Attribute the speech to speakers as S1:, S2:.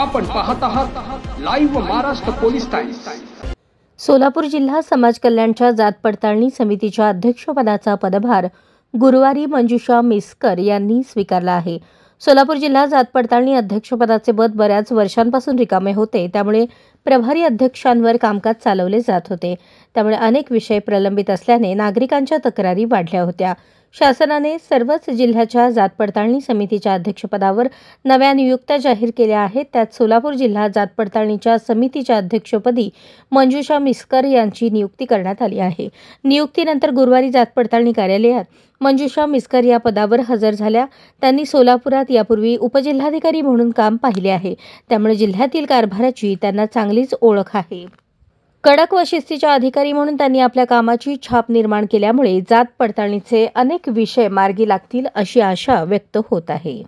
S1: आपण पाहत आहात live Maharashtra police times.
S2: Solapur जिल्हा समाज कल्याणच्या जात पडताळणी समितीच्या अध्यक्षपदाचा पदभार गुरुवारी मंजुषा मिस्कर यांनी स्वीकारला आहे। सोलापूर जिल्हा जात पडताळणी अध्यक्षपदाचे पद बऱ्याच वर्षांपासून रिकामे होते, त्यामुळे प्रभारी अध्यक्षांवर कामकाज चालवले जात होते। त्यामुळे अनेक विषय प्रलंबित असल्याने नागरिकांच्या तक्रारी वाढल्या होत्या। शासनाने सर्वच जिल्ह्याच्या जात पडताळणी समितीच्या अध्यक्षपदावर नव्या नियुक्त्या जाहीर केल्या आहेत। त्यात सोलापूर जिल्हा जात पडताळणीच्या समितीच्या अध्यक्षपदी मंजुषा मिस्कर यांची नियुक्ती करण्यात आली आहे। नियुक्तीनंतर गुरुवारी जात पडताळणी कार्यालयात मंजुषा मिस्कर या पदावर हजर झाल्या। त्यांनी सोलापुरात यापूर्वी उपजिल्हाधिकारी म्हणून काम पाहिले आहे, त्यामुळे जिल्ह्यातील कारभाराची त्यांना चांगलीच ओळख आहे। कडक व शिस्तीच्या अधिकारी म्हणून त्यांनी आपल्या कामाची छाप निर्माण केल्यामुळे जात पडताळणीचे अनेक विषय मार्गी लागतील अशी आशा व्यक्त होत आहे।